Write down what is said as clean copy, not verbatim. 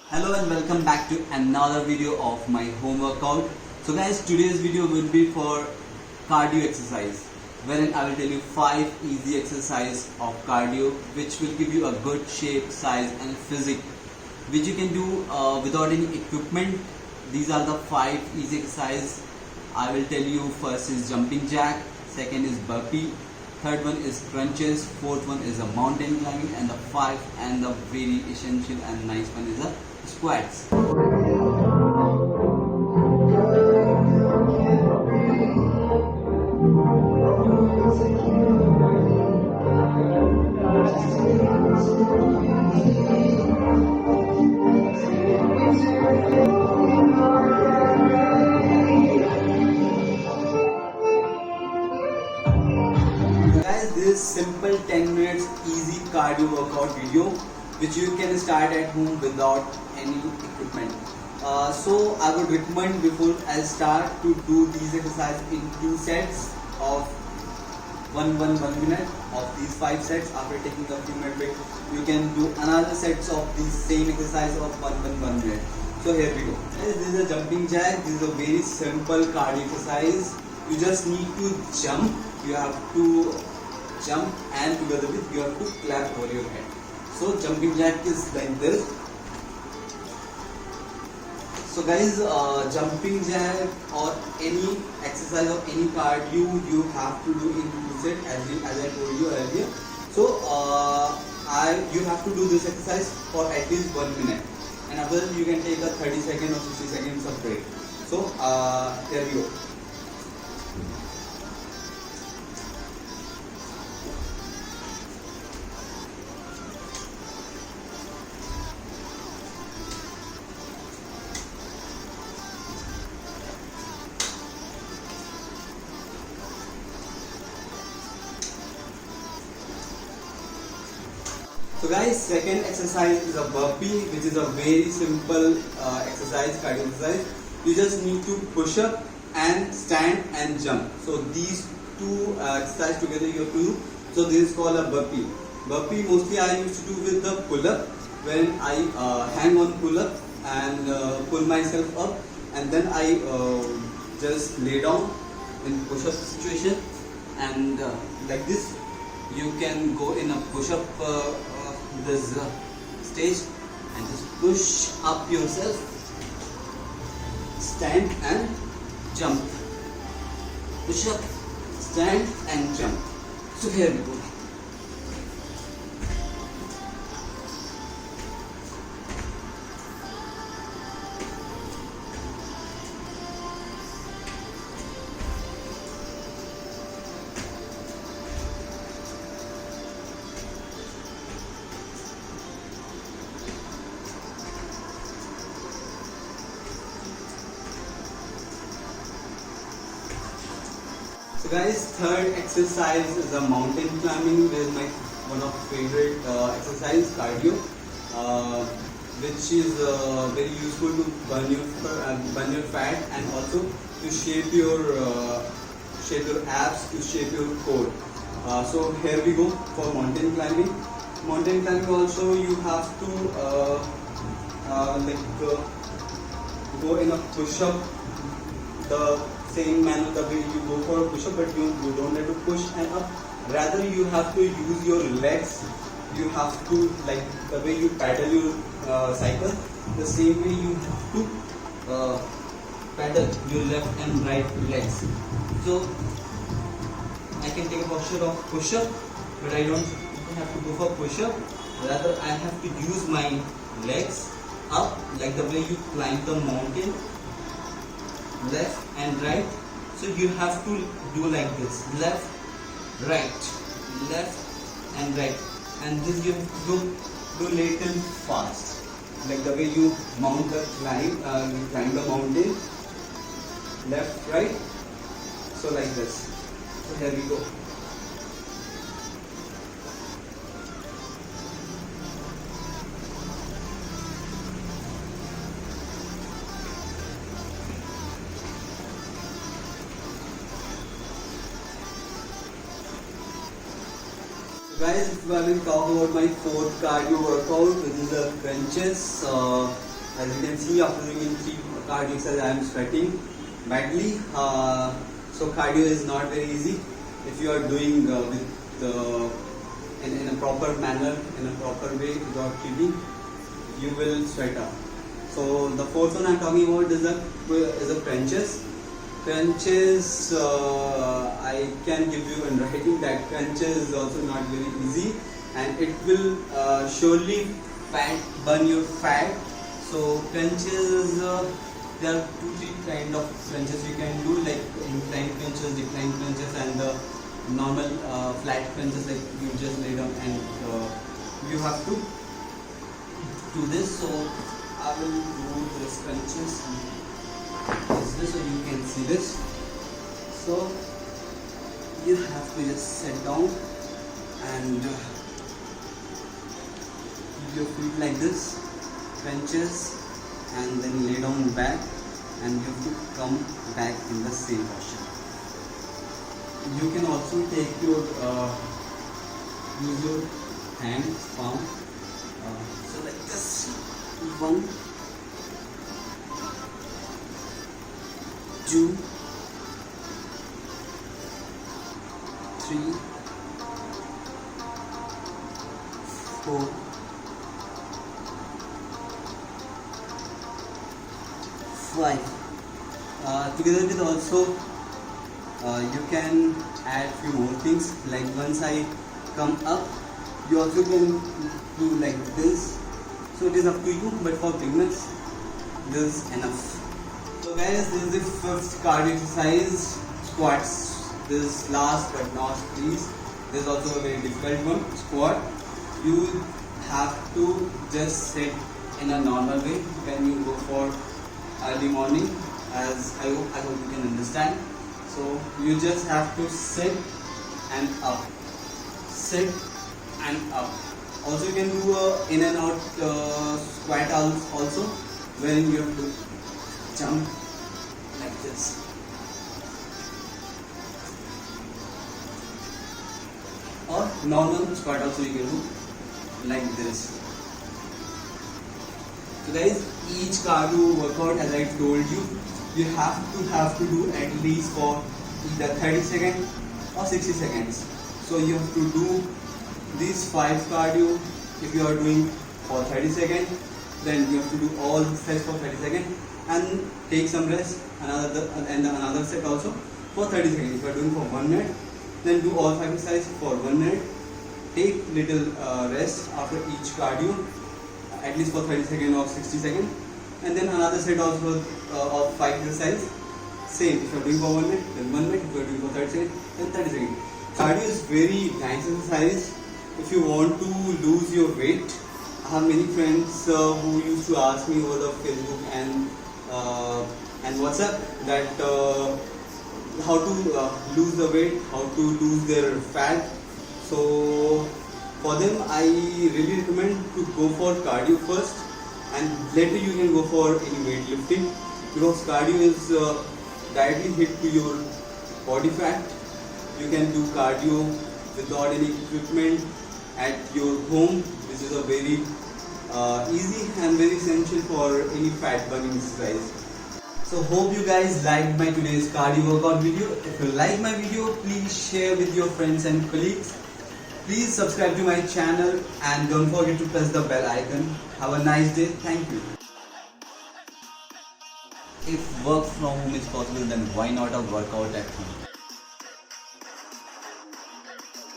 Hello and welcome back to another video of my home workout. So guys, today's video will be for cardio exercise, wherein I will tell you 5 easy exercise of cardio which will give you a good shape, size and physique, which you can do without any equipment. These are the 5 easy exercise. I will tell you. First is jumping jack, second is burpee, third one is crunches, fourth one is a mountain climbing, and the fifth and the very essential and nice one is a squats. Guys, this is simple 10 minutes easy cardio workout video which you can start at home without any equipment. So I would recommend before I start to do these exercises in 2 sets of 1 minute of these 5 sets. After taking a few minute break, you can do another sets of these same exercise of 1 minute. So here we go. This is a jumping jack. This is a very simple cardio exercise. You just need to jump. You have to jump and together with you have to clap over your head. So jumping jack is like this. So guys, jumping jack or any exercise or any cardio you have to do in 2 sets as I told you earlier. So you have to do this exercise for at least 1 minute, and after that you can take a 30 second or 60 seconds of break. So here we go. So guys, second exercise is a burpee, which is a very simple exercise, cardio exercise. You just need to push up and stand and jump. So these 2 exercises together you have to do. So this is called a burpee. Burpee mostly I used to do with the pull-up, when I hang on pull-up and pull myself up, and then I just lay down in push-up situation, and like this you can go in a push-up this stage and just push up yourself, stand and jump, push up, stand and jump. So here we go. So guys, third exercise is a mountain climbing. This is my one of favorite exercise, cardio, which is very useful to burn your fat, and also to shape your abs, to shape your core. So here we go for mountain climbing. Mountain climbing also you have to go in a push-up, the same manner the way you go for a push-up, but you don't have to push and up. Rather you have to use your legs. You have to, like the way you paddle your cycle, the same way you have to paddle your left and right legs. So I can take a posture of push-up, but I don't have to go for push-up. Rather I have to use my legs up, like the way you climb the mountain, left and right. So you have to do like this, left, right, and right, and this you have to do little fast, like the way you mount the climb the mountain, left, right. So like this. So here we go. guys, if I will talk about my fourth cardio workout, which is the crunches. As you can see, after doing 3 cardio exercises, I am sweating badly. So cardio is not very easy. If you are doing in a proper manner, in a proper way, without cheating, you will sweat up. So the fourth one I'm talking about is the crunches. Crunches, I can give you in writing that crunches is also not very easy, and it will surely burn your fat. So crunches, there are 2-3 kind of crunches you can do, like incline crunches, decline crunches, and the normal flat crunches, like you just lay down and you have to do this. So I will do this crunches. This so you can see this. So you have to just sit down and keep your feet like this, crunches, and then lay down back, and you have to come back in the same posture. You can also take your use your hands, palm, so like this. 1, 2, 3, 4, 5. Together with also you can add few more things, like once I come up, you also can do like this. So it is up to you, but for beginners this is enough. So guys, this is the 5th cardio exercise, squats. This is last but not least. This is also a very difficult one, squat. You have to just sit in a normal way when you go for early morning, as I hope you can understand. So you just have to sit and up, sit and up. Also you can do a in and out squat also, when you have to jump like this. Or normal squat also you can do like this. So guys, each cardio workout, as I told you, you have to do at least for either 30 seconds or 60 seconds. So you have to do these 5 cardio. If you are doing for 30 seconds, then you have to do all the sets for 30 seconds and take some rest, another set also for 30 seconds. If you are doing for 1 minute, then do all 5 exercises for 1 minute. Take little rest after each cardio, at least for 30 seconds or 60 seconds, and then another set also of 5 exercises. Same, if you are doing for 1 minute, then 1 minute. If you are doing for 30 seconds, then 30 seconds. Cardio is very nice exercise if you want to lose your weight. I have many friends who used to ask me over the Facebook and WhatsApp that how to lose the weight, how to lose their fat. So for them, I really recommend to go for cardio first, and later you can go for any weightlifting, because cardio is directly hit to your body fat. You can do cardio without any equipment at your home, which is a very easy and very essential for any fat burning exercise. So hope you guys liked my today's cardio workout video. If you like my video, please share with your friends and colleagues. Please subscribe to my channel and don't forget to press the bell icon. Have a nice day. Thank you. If work from home is possible, then why not a workout at home?